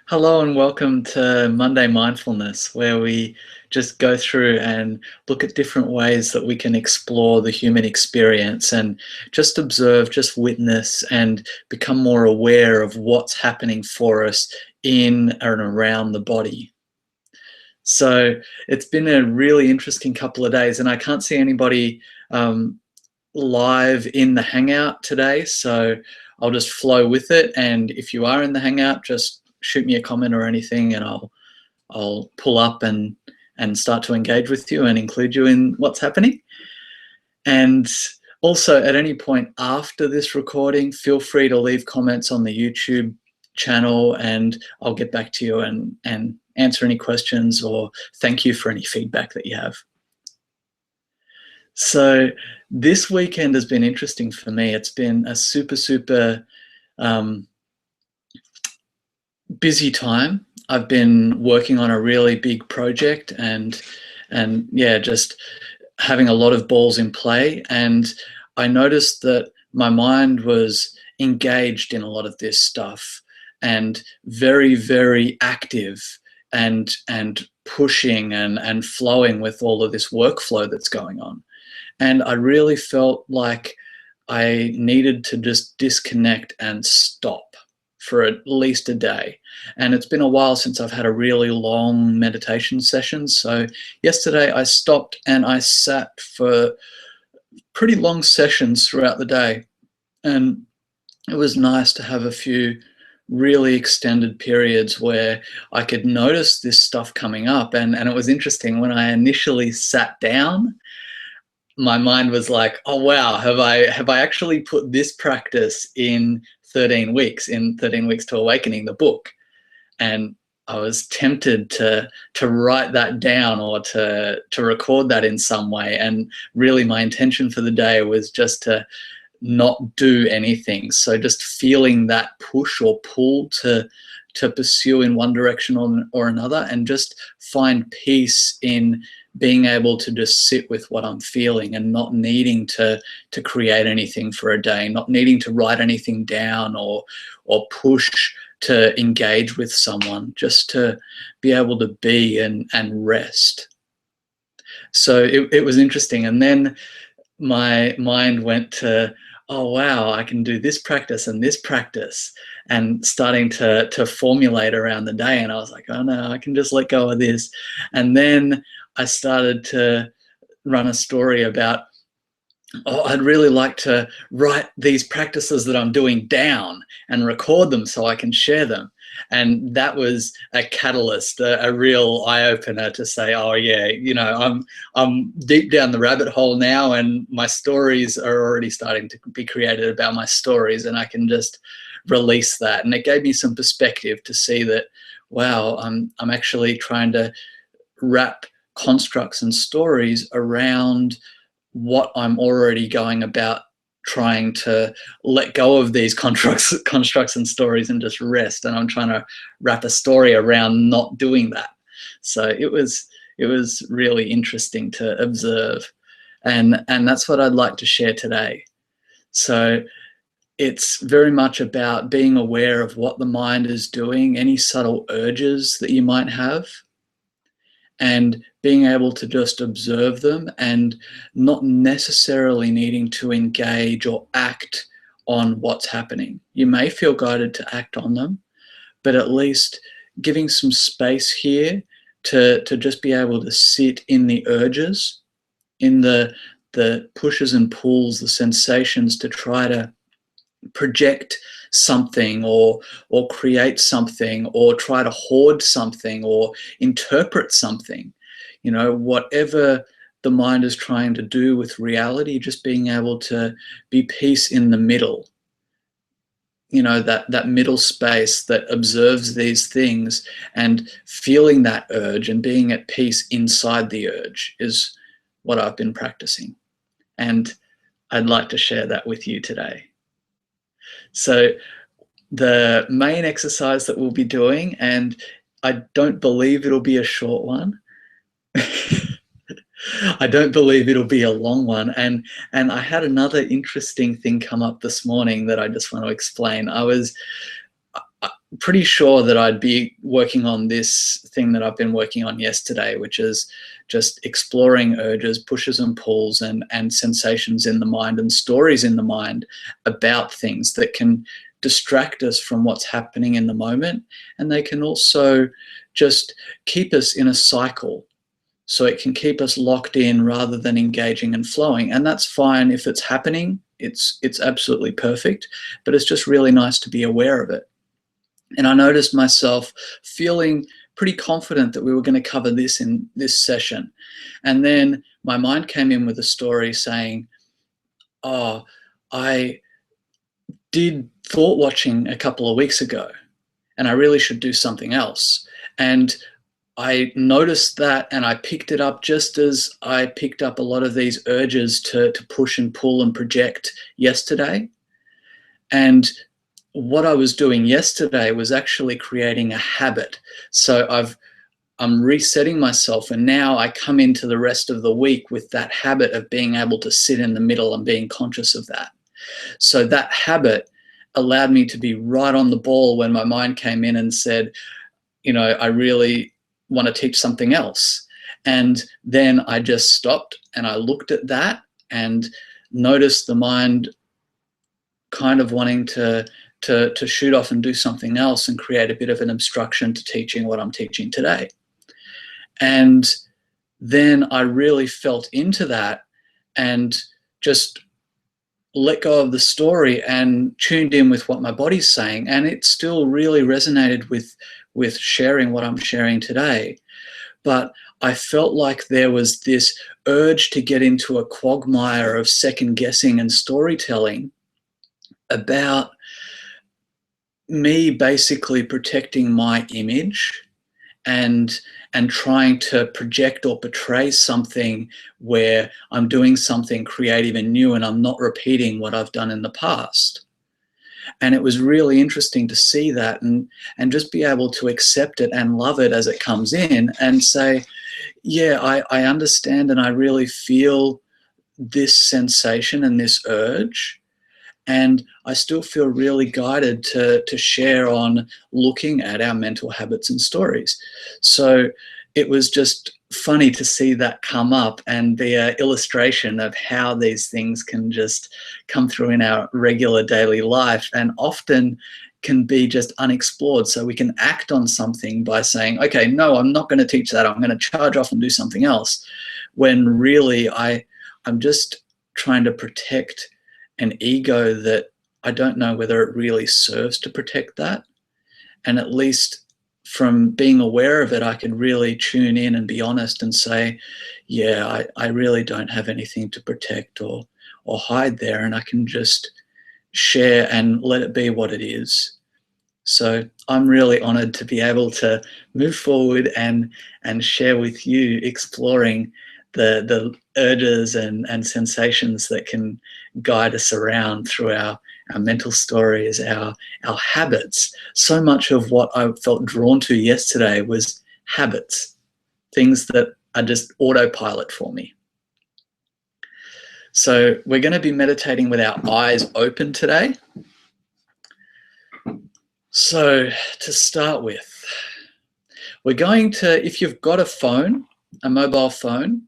Hello and welcome to Monday Mindfulness, where we just go through and look at different ways that we can explore the human experience and just observe, just witness, and become more aware of what's happening for us in and around the body. So it's been a really interesting couple of days, and I can't see anybody live in the Hangout today, so I'll just flow with it. And if you are in the Hangout, just shoot me a comment or anything, and I'll pull up and start to engage with you and include you in what's happening. And also, at any point after this recording, feel free to leave comments on the YouTube channel, and I'll get back to you and answer any questions or thank you for any feedback that you have. So this weekend has been interesting for me. It's been a super busy time. I've been working on a really big project and yeah, just having a lot of balls in play. And I noticed that my mind was engaged in a lot of this stuff and very active and pushing and flowing with all of this workflow that's going on. And I really felt like I needed to just disconnect and stop for at least a day. And it's been a while since I've had a really long meditation session. So yesterday I stopped and I sat for pretty long sessions throughout the day. And it was nice to have a few really extended periods where I could notice this stuff coming up. And it was interesting when I initially sat down, my mind was like, oh wow, have I actually put this practice in 13 weeks to Awakening, the book? And I was tempted to write that down or to record that in some way. And really my intention for the day was just to not do anything. So just feeling that push or pull to pursue in one direction or another, and just find peace in being able to just sit with what I'm feeling and not needing to create anything for a day, not needing to write anything down or push to engage with someone, just to be able to be and rest. So it was interesting. And then my mind went to, oh wow, I can do this practice and this practice, and starting to formulate around the day. And I was like, oh no, I can just let go of this. And then I started to run a story about, oh, I'd really like to write these practices that I'm doing down and record them so I can share them. And that was a catalyst, a real eye-opener to say, oh yeah, you know, I'm deep down the rabbit hole now, and my stories are already starting to be created about my stories, and I can just release that. And it gave me some perspective to see that, wow, I'm actually trying to wrap constructs and stories around what I'm already going about, trying to let go of these constructs and stories and just rest. And I'm trying to wrap a story around not doing that. So it was really interesting to observe, and that's what I'd like to share today. So it's very much about being aware of what the mind is doing, any subtle urges that you might have, and being able to just observe them and not necessarily needing to engage or act on what's happening. You may feel guided to act on them, but at least giving some space here to just be able to sit in the urges, in the pushes and pulls, the sensations, to try to project something or create something or try to hoard something or interpret something. You know, whatever the mind is trying to do with reality, just being able to be peace in the middle. You know, that middle space that observes these things, and feeling that urge and being at peace inside the urge is what I've been practicing. And I'd like to share that with you today. So the main exercise that we'll be doing, and I don't believe it'll be a short one. I don't believe it'll be a long one. And I had another interesting thing come up this morning that I just want to explain. pretty sure that I'd be working on this thing that I've been working on yesterday, which is just exploring urges, pushes and pulls, and sensations in the mind and stories in the mind about things that can distract us from what's happening in the moment. And they can also just keep us in a cycle. So it can keep us locked in rather than engaging and flowing. And that's fine if it's happening. It's absolutely perfect, but it's just really nice to be aware of it. And I noticed myself feeling pretty confident that we were going to cover this in this session. And then my mind came in with a story saying, oh, I did thought watching a couple of weeks ago, and I really should do something else. And I noticed that, and I picked it up just as I picked up a lot of these urges to push and pull and project yesterday. And what I was doing yesterday was actually creating a habit. So I'm resetting myself, and now I come into the rest of the week with that habit of being able to sit in the middle and being conscious of that. So that habit allowed me to be right on the ball when my mind came in and said, I really want to teach something else. And then I just stopped and I looked at that and noticed the mind kind of wanting to shoot off and do something else and create a bit of an obstruction to teaching what I'm teaching today. And then I really felt into that and just let go of the story and tuned in with what my body's saying. And it still really resonated with sharing what I'm sharing today. But I felt like there was this urge to get into a quagmire of second guessing and storytelling about me basically protecting my image and trying to project or portray something where I'm doing something creative and new and I'm not repeating what I've done in the past. And it was really interesting to see that and just be able to accept it and love it as it comes in and say, yeah, I understand and I really feel this sensation and this urge. And I still feel really guided to share on looking at our mental habits and stories. So it was just funny to see that come up and the illustration of how these things can just come through in our regular daily life and often can be just unexplored. So we can act on something by saying, okay, no, I'm not going to teach that. I'm going to charge off and do something else. When really I'm just trying to protect an ego that I don't know whether it really serves to protect that. And at least from being aware of it, I can really tune in and be honest and say, yeah, I really don't have anything to protect or hide there. And I can just share and let it be what it is. So I'm really honored to be able to move forward and share with you exploring the urges and sensations that can guide us around through our mental stories, our habits. So much of what I felt drawn to yesterday was habits, things that are just autopilot for me. So we're going to be meditating with our eyes open today. So to start with, we're going to, if you've got a phone, a mobile phone,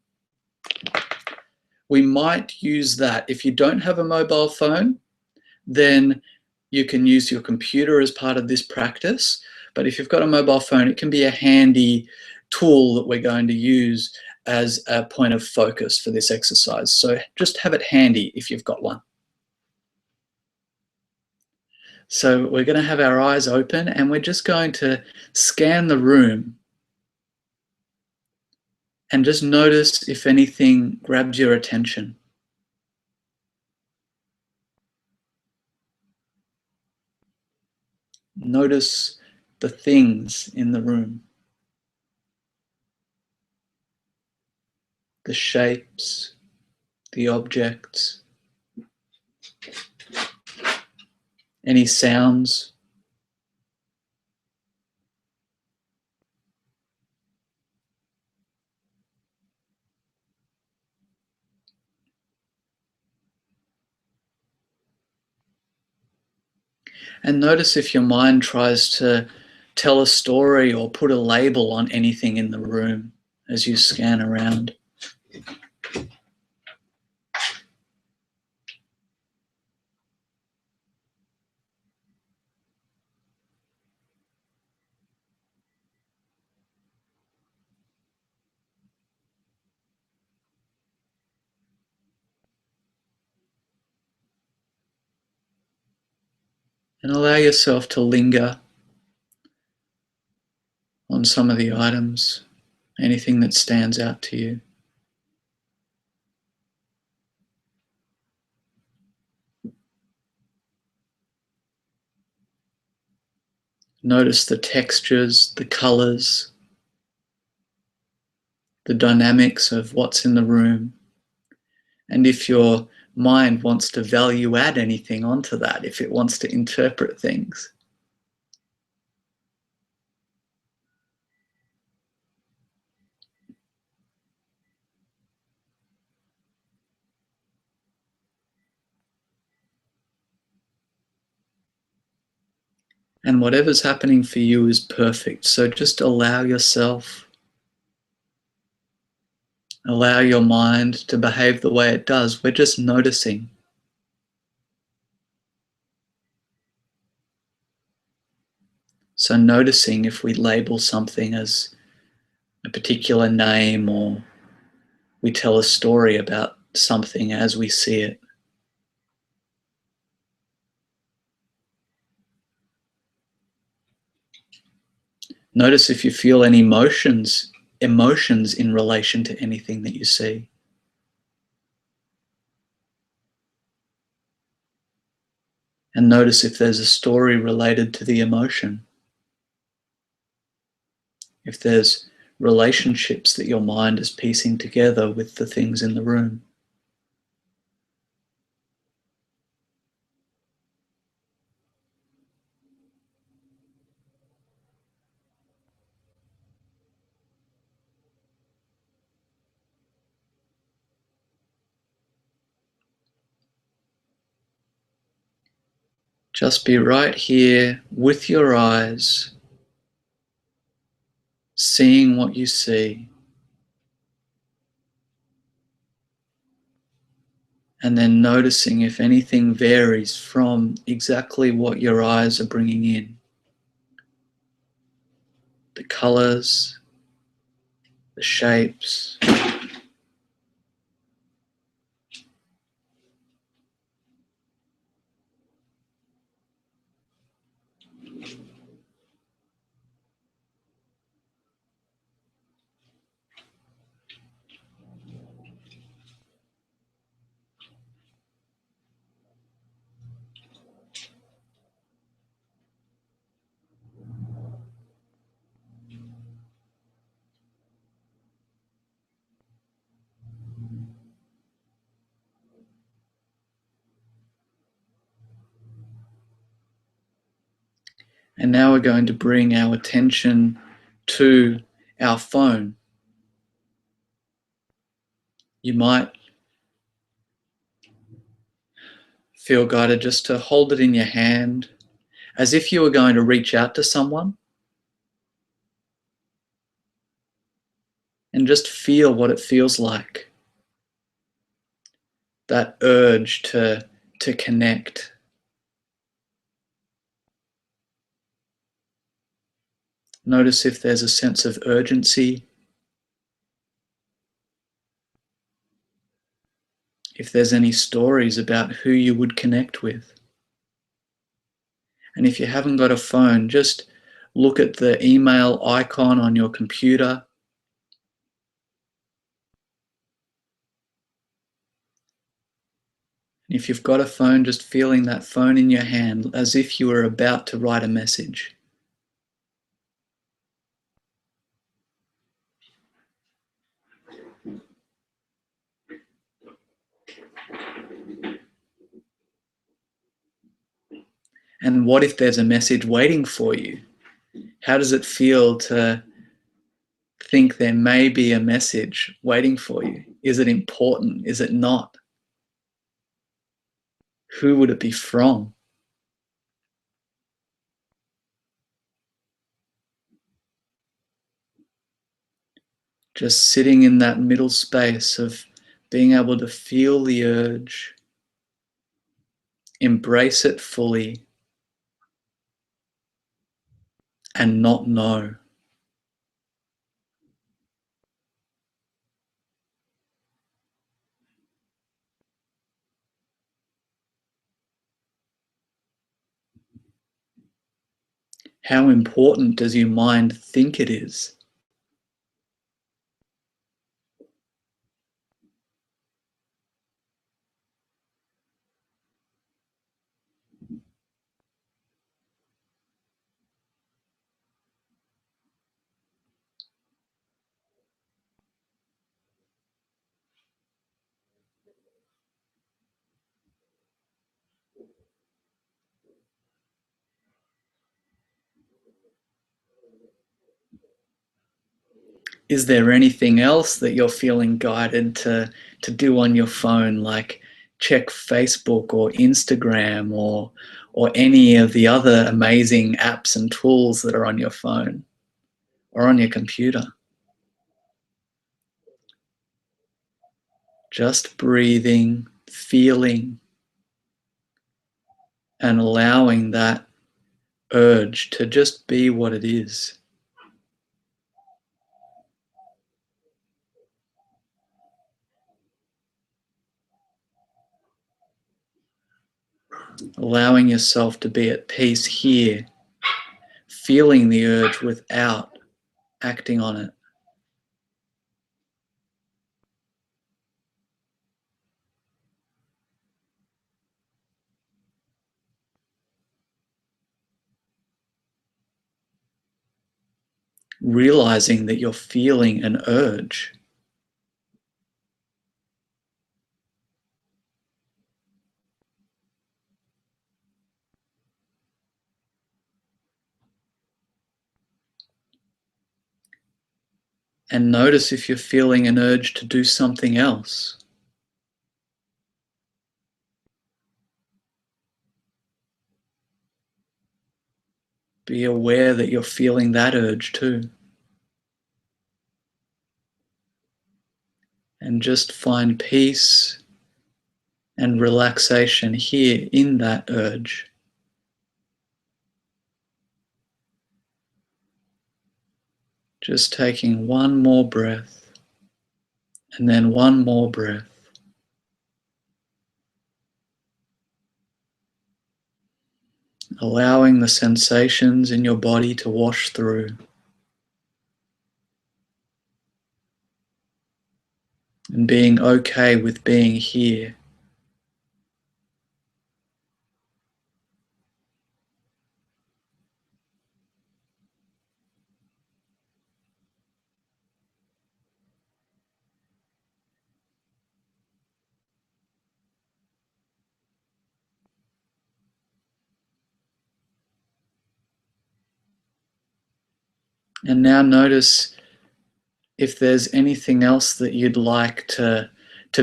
we might use that. If you don't have a mobile phone, then you can use your computer as part of this practice. But if you've got a mobile phone, it can be a handy tool that we're going to use as a point of focus for this exercise. So just have it handy if you've got one. So we're going to have our eyes open and we're just going to scan the room and just notice if anything grabs your attention. Notice the things in the room, the shapes, the objects, any sounds. And notice if your mind tries to tell a story or put a label on anything in the room as you scan around. And allow yourself to linger on some of the items, anything that stands out to you. Notice the textures, the colors, the dynamics of what's in the room. And if your mind wants to value add anything onto that, if it wants to interpret things. And whatever's happening for you is perfect. So just allow yourself, allow your mind to behave the way it does. We're just noticing. So noticing if we label something as a particular name or we tell a story about something as we see it. Notice if you feel any emotions in relation to anything that you see. And notice if there's a story related to the emotion. If there's relationships that your mind is piecing together with the things in the room. Just be right here with your eyes, seeing what you see, and then noticing if anything varies from exactly what your eyes are bringing in. The colors, the shapes, and now we're going to bring our attention to our phone. You might feel guided just to hold it in your hand as if you were going to reach out to someone and just feel what it feels like. That urge to connect. Notice if there's a sense of urgency, if there's any stories about who you would connect with. And if you haven't got a phone, just look at the email icon on your computer. And if you've got a phone, just feeling that phone in your hand as if you were about to write a message. And what if there's a message waiting for you? How does it feel to think there may be a message waiting for you? Is it important? Is it not? Who would it be from? Just sitting in that middle space of being able to feel the urge, embrace it fully, and not know. How important does your mind think it is? Is there anything else that you're feeling guided to do on your phone, like check Facebook or Instagram or any of the other amazing apps and tools that are on your phone or on your computer? Just breathing, feeling, and allowing that urge to just be what it is. Allowing yourself to be at peace here, feeling the urge without acting on it. Realizing that you're feeling an urge. And notice if you're feeling an urge to do something else. Be aware that you're feeling that urge too. And just find peace and relaxation here in that urge. Just taking one more breath and then one more breath. Allowing the sensations in your body to wash through. And being okay with being here. And now notice if there's anything else that you'd like to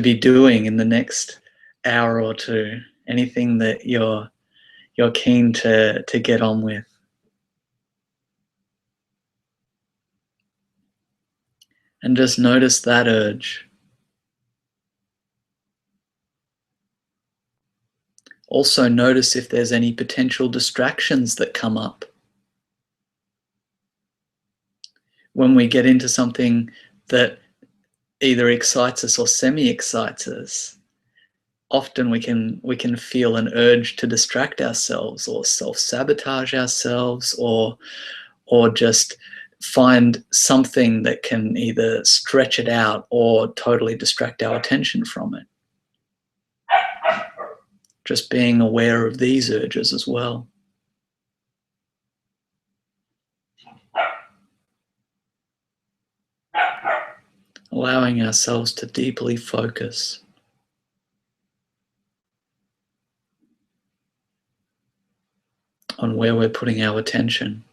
be doing in the next hour or two, anything that you're keen to get on with. And just notice that urge. Also notice if there's any potential distractions that come up. When we get into something that either excites us or semi-excites us, often we can feel an urge to distract ourselves or self-sabotage ourselves or just find something that can either stretch it out or totally distract our attention from it. Just being aware of these urges as well. Allowing ourselves to deeply focus on where we're putting our attention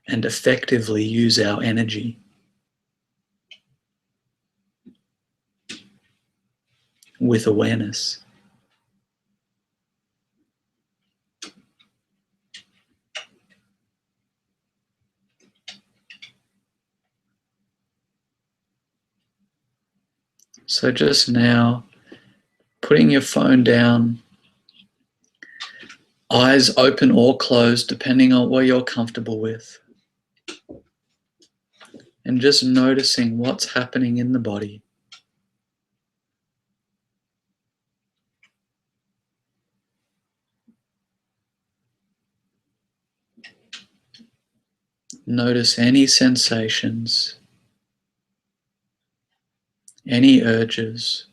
and effectively use our energy with awareness. So just now, putting your phone down, eyes open or closed, depending on what you're comfortable with. And just noticing what's happening in the body. Notice any sensations, any urges.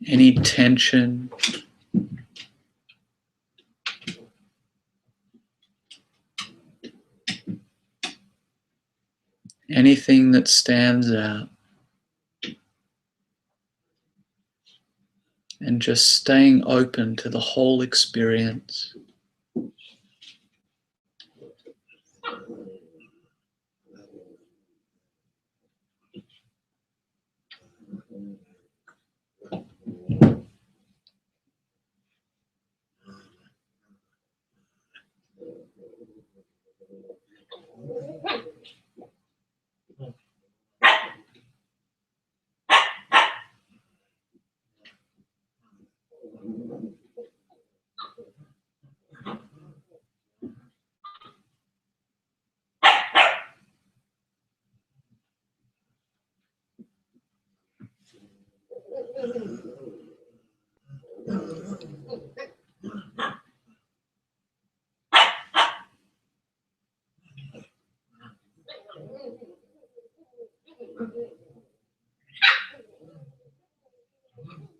Any tension, anything that stands out, and just staying open to the whole experience.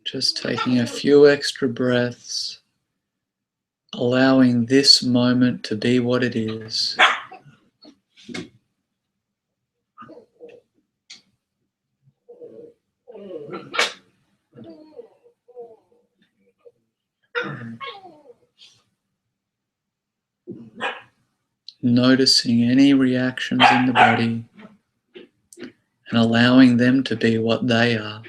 Just taking a few extra breaths, allowing this moment to be what it is. Noticing any reactions in the body and allowing them to be what they are.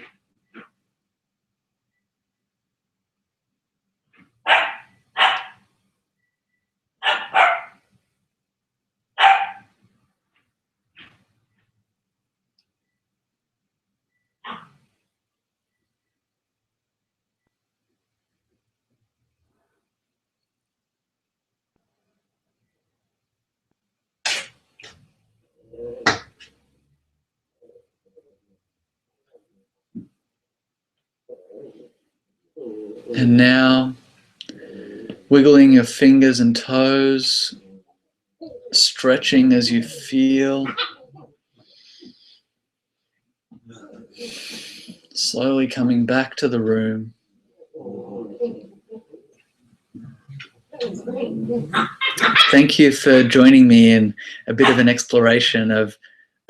And now, wiggling your fingers and toes, stretching as you feel. Slowly coming back to the room. Thank you for joining me in a bit of an exploration of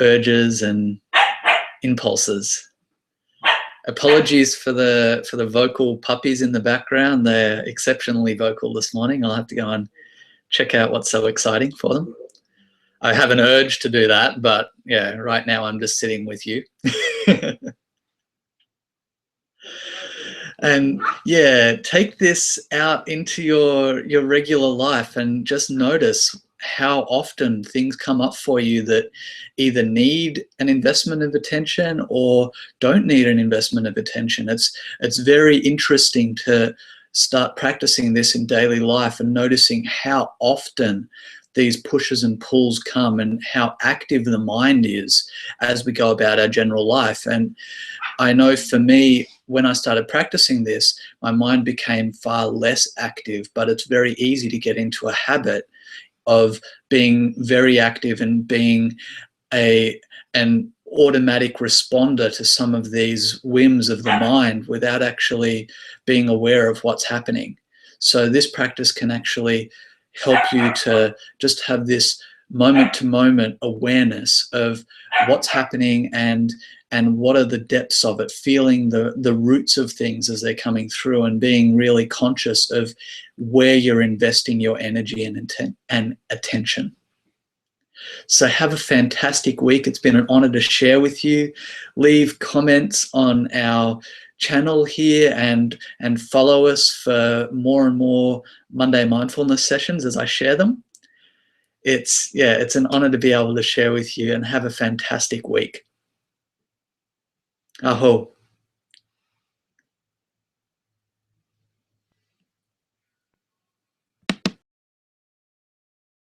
urges and impulses. Apologies for the vocal puppies in the background. They're exceptionally vocal this morning. I'll have to go and check out what's so exciting for them. I have an urge to do that, but yeah, right now I'm just sitting with you. And yeah, take this out into your regular life and just notice how often things come up for you that either need an investment of attention or don't need an investment of attention. It's very interesting to start practicing this in daily life and noticing how often these pushes and pulls come and how active the mind is as we go about our general life. And I know for me, when I started practicing this, my mind became far less active, but it's very easy to get into a habit of being very active and being an automatic responder to some of these whims of the mind without actually being aware of what's happening. So this practice can actually help you to just have this moment-to-moment awareness of what's happening and what are the depths of it, feeling the roots of things as they're coming through and being really conscious of where you're investing your energy and attention. So have a fantastic week. It's been an honor to share with you. Leave comments on our channel here and follow us for more and more Monday mindfulness sessions as I share them. It's an honor to be able to share with you, and have a fantastic week. Aho.